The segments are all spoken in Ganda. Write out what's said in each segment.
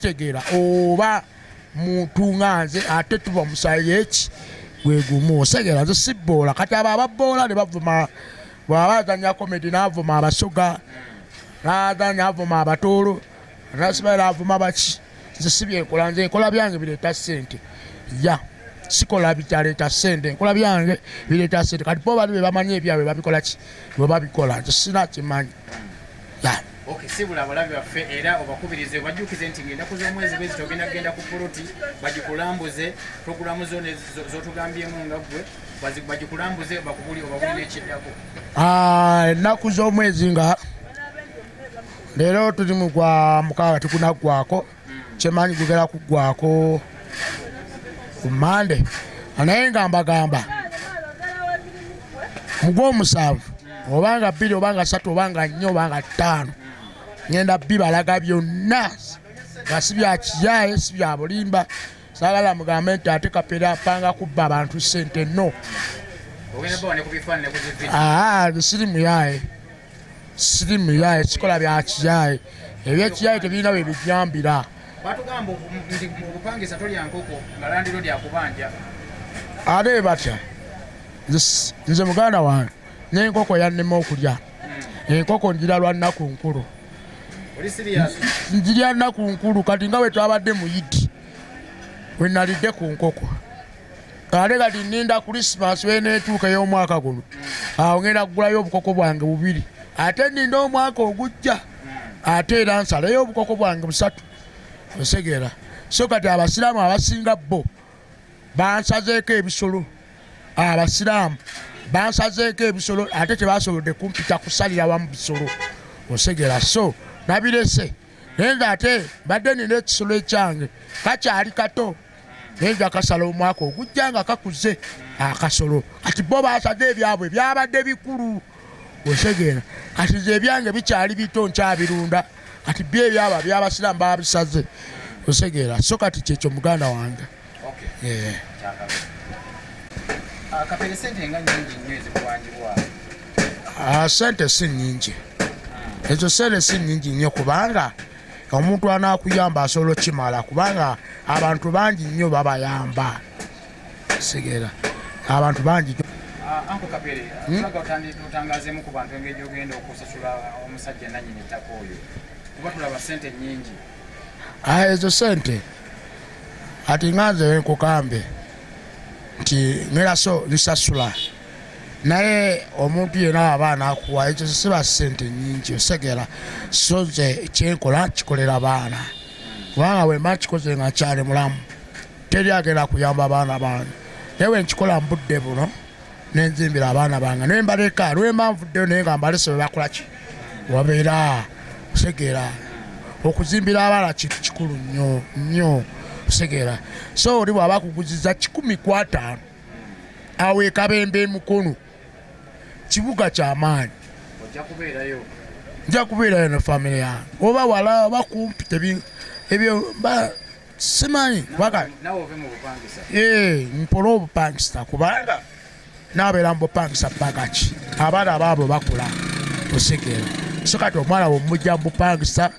tegera oba muntu nganze ate tuba musaye eki gwegumu osegera nze siboola kati abo ababoola ne bavuma bwabazanya komedi n'avuma abasoga n'azanya avuma abatoolo nasibaira avuma baki nze sibyenkola nze enkola byange bireeta ssente ya sikola bitaleeta ssente enkola byange bireeta ssente kati bo bali be bamanyi ebyabwe babikola ki bwe babikola nze sina kimanyi ya okay sibula abalabi baffe era obakubirize obajjukize nti ng'ennaku z'omwezi bwezi togenda kugenda ku poloti bagikulambuze programu zone zotugambyemu nga ggwe bagikulambuze bakubuli obabulire ekiddako ennaku z'omwezi nga leero tuli mu gwa mukaaga tikunaggwako kyemanyi gugera kuggwako ku Mande naye nga mbagamba mu gw'omusanvu obanga 2 obanga 3 obanga 4 obanga 5 ngenda bibalaga byonna nga si bya kiyaye si bya bulimba saagala mugambe nti ate Kapele apanga kubba abantu ssente no siri muyaye sikola bya kiyaye ebyekiyaye tebirina bwe bijambira batugamba nti obupangisa tolya nkoko nga landiro lyakubanja ate batya nze muganda wange n'enkoko yannema okulya enkoko njira lwa nnaku nkulu njirya nnaku nkulu kati nga bwe twabadde mu Yidi we nalidde ku nkoko ate kati nninda Krismasi weneetuuka ey'omwaka guno awo ngenda kugulayo obukoko bwange 2 ate nninda omwaka ogujja ate era nsalayo obukoko bwange 3 osegera so kati abasiraamu abasinga bo bansazeeko ebisolo abasiraamu bansazeeko ebisolo ate tebasobodde kumpita kusalira wamu bisolo osegera so nabirese naye nga ate badde nina ekisolo ekyange kakyali kato naye nga kasala omwaka ogujja nga kakuze akasolo kati bo basaze ebyabwe byabadde bikulu osegera kati ze ebyange bikyali bito nkyabirunda kati bye ebyaba byabasiramu babisaze osegera so kati kyekyo muganda wange Kapele sente nga nyingi nnyo ezikuwanjibwa sente si nnyingi ezo sente si nnyingi nnyo kubanga omuntu anaakuyamba asobola kimala kubanga abantu bangi nnyo babayamba segera abantu bangi Anko Kapele tulaga otangazeemu ku bantu engeri gy'ogenda okusasula omusajja nannyini ettaka oyo kuba tulaba sente nnyingi ezo sente ati nganze nkukambe nti ngeraso lisasula naye omuntu yena abaana akuwa ekyo siba sente nnyingi osegera so nze kyenkola kikolera abaana kubanga bwe mba kikoze nga kyali mulamu teri agenda kuyamba abaana bange naye we nkikola mbudde buno nenzimbira abaana bange naye mbaleka lwemba nvuddeyo naye nga mbalese bwe bakola ki wabeera osegera okuzimbira abaana kintu kikulu nnyo nnyo osegera so oli bw'aba kuguziza 150 awo ekabembe mukono kibuga kyamaanyi nja kubeerayo ne famire yange oba wala oba kumpi ebyo simanyi mpola obupangisa kubanga nabeera mu bupangisa bagaki abaana baabo bakula osegera so kati omwana womujja mu bupangisa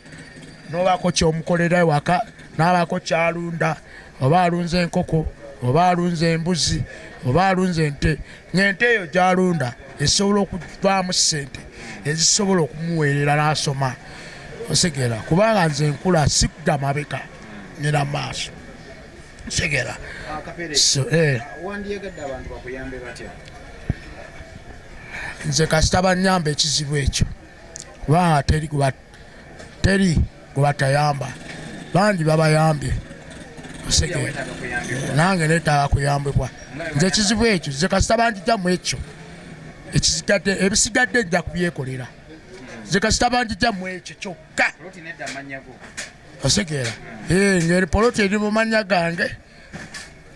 n'obaako kyomukolera ewaka n'abaako kyalunda oba alunze enkoko oba alunze embuzi oba alunze ente ng'ente eyo gyalunda esobola okuvaamu ssente ezisobola okumuweerera n'asoma osegera kubanga nze nkula sikudda mabega nera maaso osegera nze kasita banyamba ekizibu ekyo kubanga teri gwebatayamba bangi babayambye osegera nange neetaaga kuyambibwa nze ekizibu ekyo nze kasita banjijjamu ekyo ebisigadde nja kubyekolera nze kasita banjijjamu ekyo kyokka osegera ngeri poloti eri mu mannya gange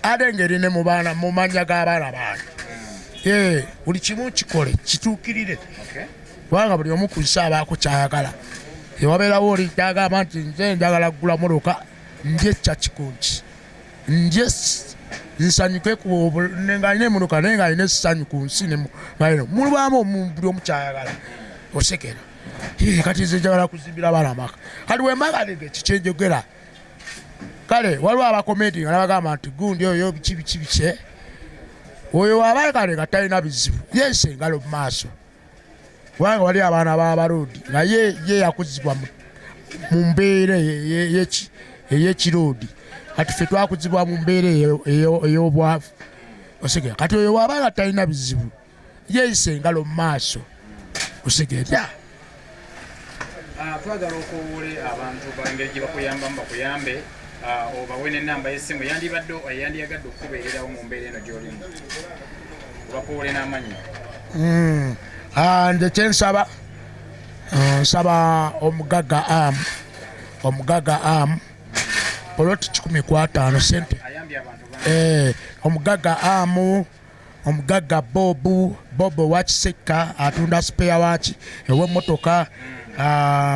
ate ngeri ne mu mannya g'abaana bange buli kimu kikole kituukirire kubanga buli omu ku nsi abaako kyayagala ewabeerawo oli kyagamba nti nze njagala kugula motoka ndye kyakikunki ndye nsanyuke nga alina emotoka naye nga alina essanyu ku nsi mulwamu buli omu kyayagala osegera kati nze njagala kuzimbira abaana amaka kati wembagalege kikyenjogera kale waliwo abakomenti nga nabagamba nti gundi oyo biki bike oyo wabaye kale nga talina bizibu yese engalo mu maaso kubanga wali abaana b'abalodi naye ye yakuzibwa mu mbeera ey'ekiroodi kati ffe twakuzibwa mu mbeera ey'obwavu osigera kati oyo wabaye nga talina bizibu yeyise engalo mu maaso osigera twagala okuwule abantu bangeri gye bakuyambamu bakuyambe obawe n'ennamba y'essimu yandiyagadde okukubeererawo mu mbeera eno gy'olimu bakuwule n'amannya nze kyensaba nsaba omugagga amu poloti 150 sente omugagga amu omugagga bobo wakiseka atunda spare waki ew'emmotoka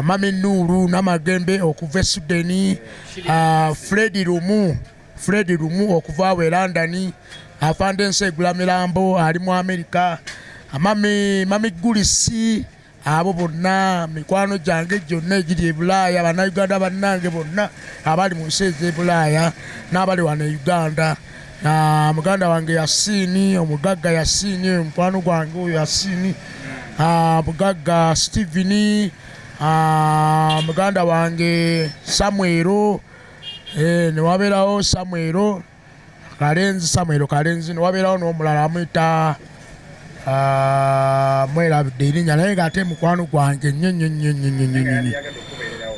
mami Nuru n'amagembe okuva e Sudeni Fredi Lumu okuva we London afande ensegula mirambo ali mu Amerika mami Gulisi abo bonna mikwano gyange gyonna egiri e Bulaaya bannayuganda bannange bonna abali mu nsi ez'e Bulaaya n'abali wano e Uganda muganda wange Yasini omugagga Yasini mukwano gwange oyo Yasini mugagga Steveni muganda wange Samuero newabeerawo Samuero Kalenzi newabeerawo n'omulala amuyita mwerabidde erinnya naye ng'ate mukwano gwange nnyo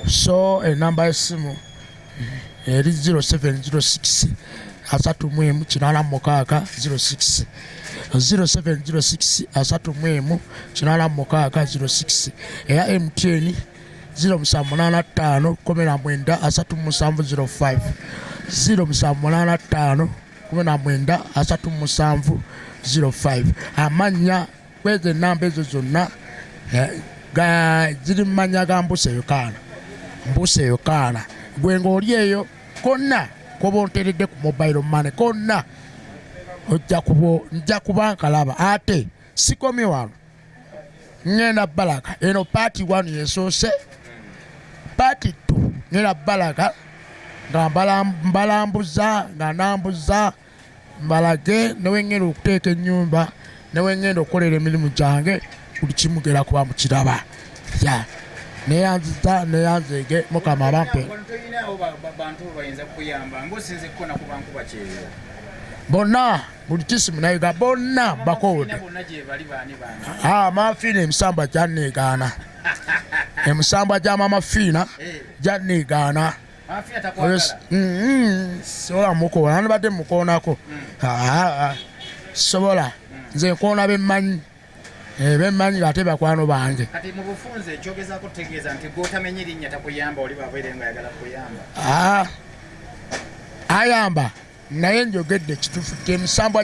so enamba y'essimu eri 0706 346 06 0706 346 06 eya MTN 0785 19 3705 0785 19 3705 amannya kwezi ennamba ezo zonna ziri mu mannya ga Mbuse Yokaana gwe ng'oli eyo konna koba onteredde ku mobile money konna nja kuba nkalaba ate sikomye wano ngenda Baraka eno party 1 yesoose party 2 ngenda Baraka nga mbalambuza nga nambuza mbalage newengenda okuteeka ennyumba newengenda okukolera emirimu gyange buli kimugera kuba mukiraba neyanzege mukama abampe bonna buli kisimu nayiga bonna bakowode Mafiina emisambwa gyanneegaana emisambwa gya Mama Fiina gyanneegaana sobola mukoona nibadde mukoonako sobola nze nkoona bemmanyi ate bakwano bange kati mu bufunze ekyogezaako kutegeeza nti gw'otamenya erinnya takuyamba oli baabeere nga ayagala kuyamba ayamba naye njogedde kituufu emisambwa